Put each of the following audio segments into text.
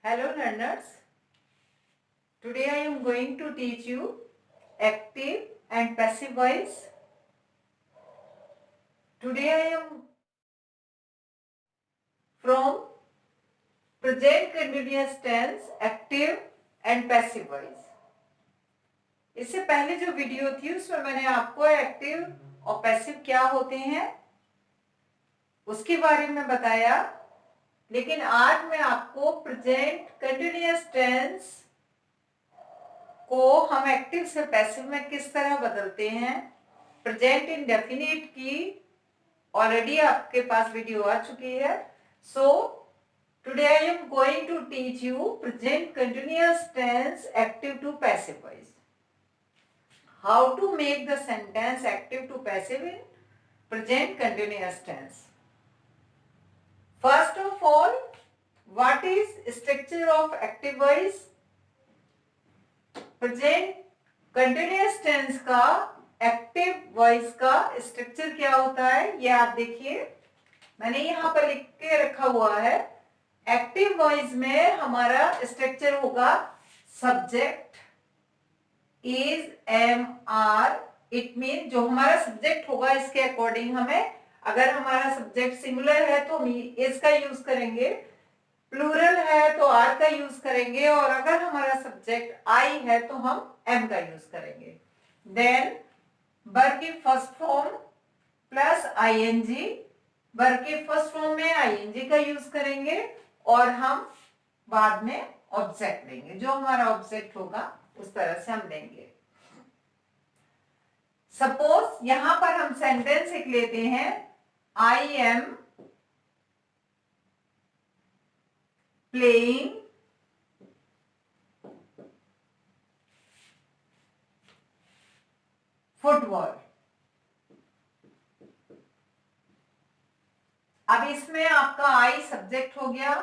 Hello learners, today I am going to teach you active and passive voice. Today I am from present continuous tense, active and passive voice. इससे पहले जो video थी उसमें मैंने आपको active और passive क्या होते हैं उसके बारे में बताया, लेकिन आज मैं आपको प्रेजेंट कंटिन्यूअस टेंस को हम एक्टिव से पैसिव में किस तरह बदलते हैं, प्रेजेंट इंडेफिनिट की ऑलरेडी आपके पास वीडियो आ चुकी है. So today I am going to teach you present continuous tense active to passive voice. How to make the sentence active to passive in present continuous tense. First of all, what is structure of active voice? Present continuous tense का active voice का structure क्या होता है ये आप देखिए, मैंने यहाँ पर लिख के रखा हुआ है. एक्टिव वॉइस में हमारा स्ट्रक्चर होगा subject is am are. It mean जो हमारा सब्जेक्ट होगा इसके अकॉर्डिंग हमें, अगर हमारा सब्जेक्ट सिंगुलर है तो हम इज का यूज करेंगे, प्लूरल है तो आर का यूज करेंगे, और अगर हमारा सब्जेक्ट आई है तो हम एम का यूज करेंगे. देन वर्ब की first form plus ING, verb के फर्स्ट फॉर्म में आईएनजी का यूज करेंगे और हम बाद में ऑब्जेक्ट लेंगे. जो हमारा ऑब्जेक्ट होगा उस तरह से हम लेंगे. सपोज यहां पर हम सेंटेंस एक लेते हैं, आई एम प्लेइंग फुटबॉल. अब इसमें आपका आई सब्जेक्ट हो गया.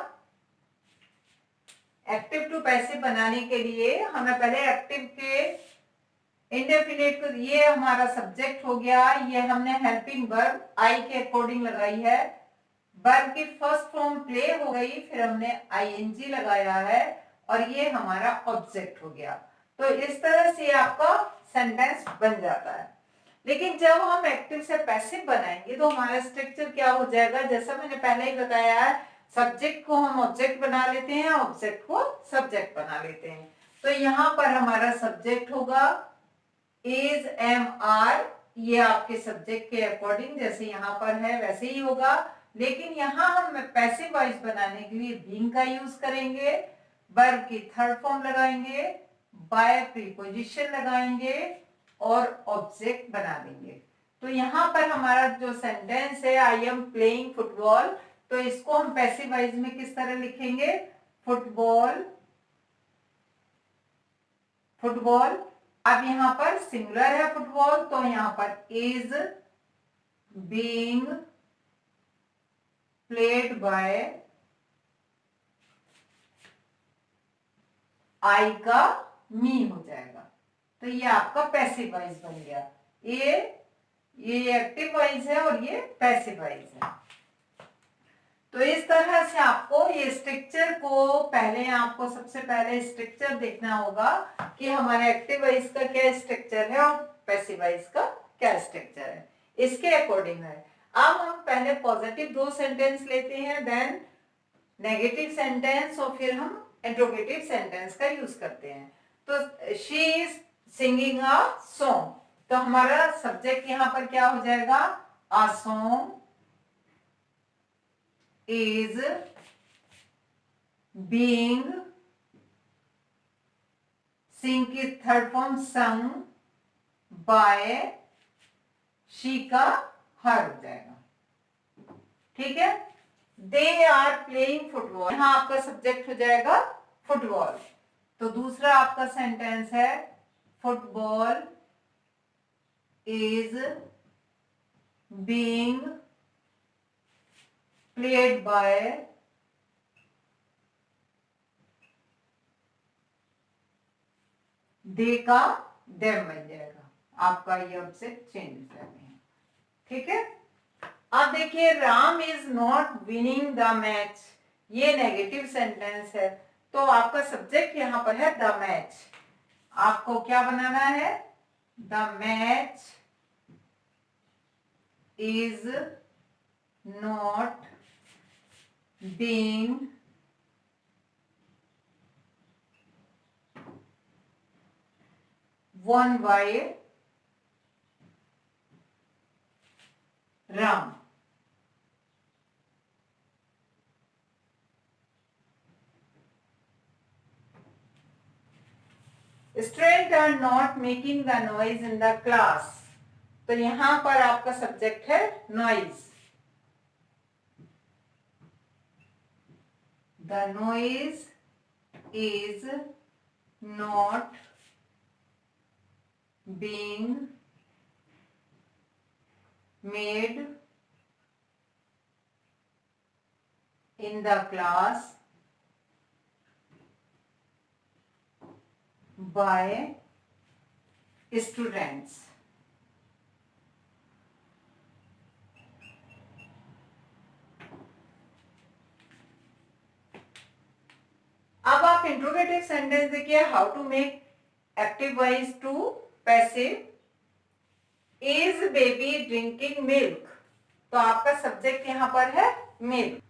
एक्टिव टू पैसिव बनाने के लिए हमें पहले एक्टिव के इंडेफिनिट को, ये हमारा सब्जेक्ट हो गया, ये हमने हेल्पिंग वर्ब आई के अकॉर्डिंग लगाई है. वर्ब की फर्स्ट फॉर्म प्ले हो गई, फिर हमने आईएनजी लगाया है और ये हमारा ऑब्जेक्ट हो गया. तो इस तरह से आपका सेंटेंस बन जाता है. लेकिन जब हम एक्टिव से पैसिव बनाएंगे तो हमारा स्ट्रक्चर क्या हो जाएगा, जैसा मैंने पहले ही बताया है, सब्जेक्ट को हम ऑब्जेक्ट बना लेते हैं, ऑब्जेक्ट को सब्जेक्ट बना लेते हैं. तो यहाँ पर हमारा सब्जेक्ट होगा इज एम आर, ये आपके सब्जेक्ट के अकॉर्डिंग जैसे यहाँ पर है वैसे ही होगा. लेकिन यहाँ हम पैसिव वॉइस बनाने के लिए बीइंग का यूज करेंगे, वर्ब की थर्ड फॉर्म लगाएंगे, बाय प्रीपोजिशन लगाएंगे और ऑब्जेक्ट बना देंगे. तो यहाँ पर हमारा जो सेंटेंस है आई एम प्लेइंग फुटबॉल, तो इसको हम पैसिव वॉइस में किस तरह लिखेंगे, फुटबॉल फुटबॉल. अब यहाँ पर सिंगुलर है फुटबॉल, तो यहाँ पर इज बीइंग प्लेड बाय आई का मी हो जाएगा. तो ये आपका पैसिव वॉइस बन गया. ये एक्टिव वॉइस है और ये पैसिव वॉइस है. तो इस तरह से आपको ये स्ट्रक्चर को, पहले आपको सबसे पहले स्ट्रक्चर देखना होगा कि हमारे एक्टिव वॉइस का क्या स्ट्रक्चर है और पैसिव वॉइस का क्या स्ट्रक्चर है, इसके अकॉर्डिंग है. अब हम पहले पॉजिटिव दो सेंटेंस लेते हैं, देन नेगेटिव सेंटेंस और फिर हम इंट्रोगेटिव सेंटेंस का यूज करते हैं. तो she is singing a song, तो हमारा सब्जेक्ट यहाँ पर क्या हो जाएगा, a song is being, sing की third form sung by, she का हर हो जाएगा. ठीक है. they are playing football, यहाँ आपका सब्जेक्ट हो जाएगा फुटबॉल. तो दूसरा आपका सेंटेंस है football is being played by दे का देम बन जाएगा. आपका ये ऑब्जेक्ट चेंज हो जाते हैं. ठीक है. अब देखिए Ram is not winning the match, ये नेगेटिव सेंटेंस है. तो आपका सब्जेक्ट यहाँ पर है द मैच। आपको क्या बनाना है? The match is not being won by Ram. Students are not making the noise in the class. तो यहां पर आपका सब्जेक्ट है noise. The noise is not being made in the class by students. अब आप इंट्रोगेटिव सेंटेंस देखिए, how to make active voice to passive. Is baby drinking milk, तो आपका सब्जेक्ट यहां पर है मिल्क,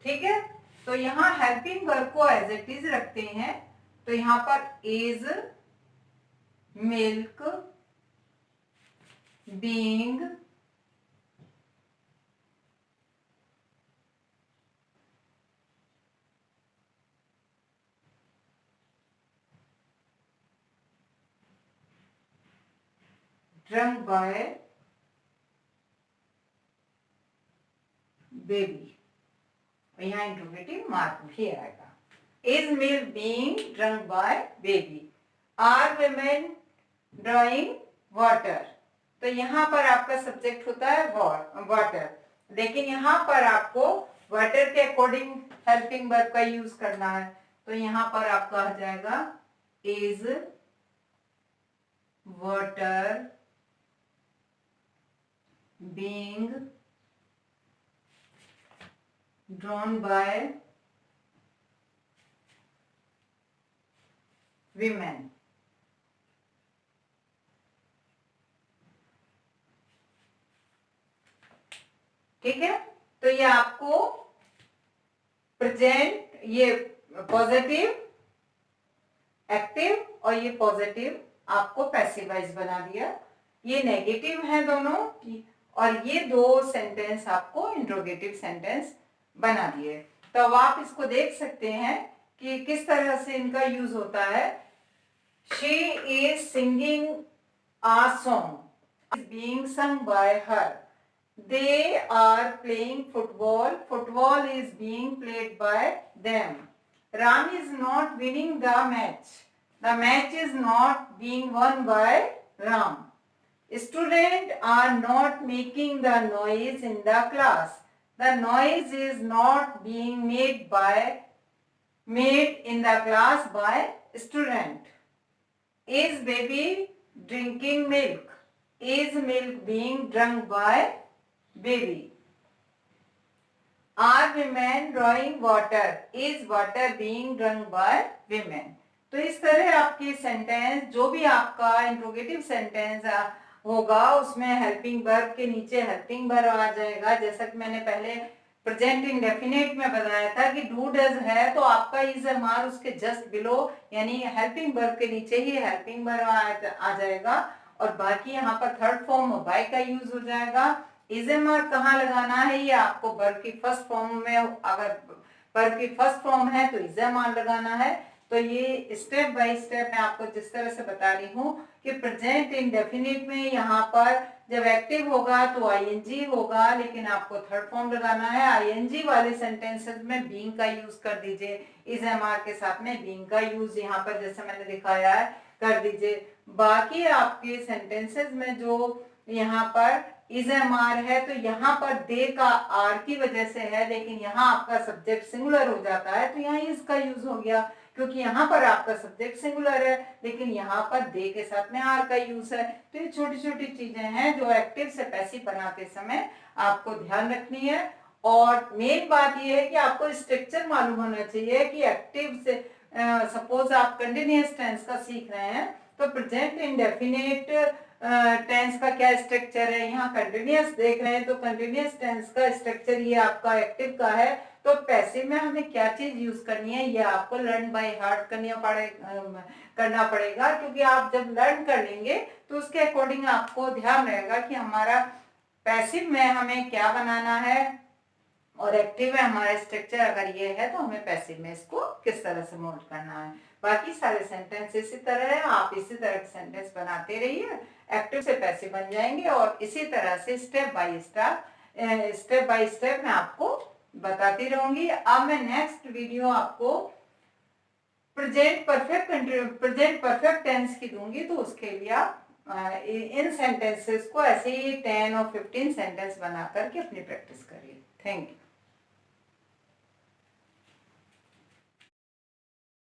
ठीक है। तो यहां हेल्पिंग वर्ब को एज इट इज रखते हैं, तो यहां पर is milk being drunk by baby, यहाँ इंट्रोगेटिव मार्क भी आएगा। Is milk being drunk by baby. Are women drawing water, तो यहाँ पर आपका सब्जेक्ट होता है वाटर, लेकिन यहाँ पर आपको वाटर के अकॉर्डिंग हेल्पिंग वर्ब का यूज करना है। तो यहाँ पर आपका आ जाएगा is water being drawn by women। ठीक है, तो ये आपको प्रेजेंट, ये पॉजिटिव एक्टिव और ये पॉजिटिव आपको पैसिव वॉइस बना दिया। ये नेगेटिव है दोनों, और ये दो सेंटेंस आपको इंट्रोगेटिव सेंटेंस बना दिए। तो अब आप इसको देख सकते हैं कि किस तरह से इनका यूज होता है। She is singing a song is being sung by her. They are playing football, football is being played by them. Ram is not winning the match is not being won by Ram. Students are not making the noise in the class. The noise is not being made in the class by student. Is baby drinking milk? Is milk being drunk by baby? Are women drawing water? Is water being drunk by women? तो इस तरह आपके sentence, जो भी आपका interrogative sentence होगा उसमें helping verb के नीचे हेल्पिंग वर्ब आ जाएगा। जैसा कि मैंने पहले प्रेजेंट इंडेफिनिट में बताया था कि डू डज है, तो आपका इज एम आर उसके जस्ट बिलो, यानी हेल्पिंग वर्ब के नीचे ही हेल्पिंग वर्ब आ जाएगा, और बाकी यहाँ पर थर्ड फॉर्म बाय का यूज हो जाएगा। इज एम आर कहाँ लगाना है, ये आपको वर्ब की फर्स्ट फॉर्म में, अगर वर्ब की फर्स्ट फॉर्म है तो इज एम आर लगाना है। तो ये स्टेप बाय स्टेप मैं आपको जिस तरह से बता रही हूँ कि प्रेजेंट इंडेफिनिट में यहाँ पर जब एक्टिव होगा तो आईएनजी होगा, लेकिन आपको थर्ड फॉर्म लगाना है। आईएनजी वाले सेंटेंसेस में बीइंग का यूज कर दीजिए, इज एम आर के साथ में बीइंग का यूज यहाँ पर जैसे मैंने दिखाया है कर दीजिए। बाकी आपके सेंटेंसेस में जो यहाँ पर इज एम आर है, तो यहाँ पर दे का आर की वजह से है, लेकिन यहाँ आपका सब्जेक्ट सिंगुलर हो जाता है, तो यहाँ इज का यूज हो गया, क्योंकि यहाँ पर आपका सब्जेक्ट सिंगुलर है, लेकिन यहाँ पर दे के साथ में आर का यूज है। तो ये छोटी छोटी चीजें हैं जो एक्टिव से पैसिव बनाते समय आपको ध्यान रखनी है। और मेन बात ये है कि आपको स्ट्रक्चर मालूम होना चाहिए कि एक्टिव से सपोज आप कंटिन्यूअस टेंस का सीख रहे हैं तो प्रेजेंट इंडेफिनिट टेंस का क्या स्ट्रक्चर है, यहाँ कंटिन्यूअस देख रहे हैं तो कंटिन्यूअस टेंस का स्ट्रक्चर ये आपका एक्टिव का है। तो पैसिव में हमें क्या चीज यूज करनी है ये आपको लर्न बाय हार्ट करना पड़ेगा, क्योंकि आप जब लर्न कर लेंगे तो उसके अकॉर्डिंग आपको ध्यान रहेगा कि हमारा पैसिव में हमें क्या बनाना है और एक्टिव में हमारा स्ट्रक्चर अगर ये है तो हमें पैसिव में इसको किस तरह से मोल्ड करना है। बाकी सारे सेंटेंस इसी तरह है, आप इसी तरह के सेंटेंस बनाते रहिए, एक्टिव से पैसिव बन जाएंगे और इसी तरह से स्टेप बाय स्टेप मैं आपको बताती रहूंगी। अब मैं नेक्स्ट वीडियो आपको प्रेजेंट परफेक्ट टेंस की दूंगी, तो उसके लिए आप इन सेंटेंसेस को ऐसे ही 10 और 15 सेंटेंस बना करके अपनी प्रैक्टिस करिए। Thank you.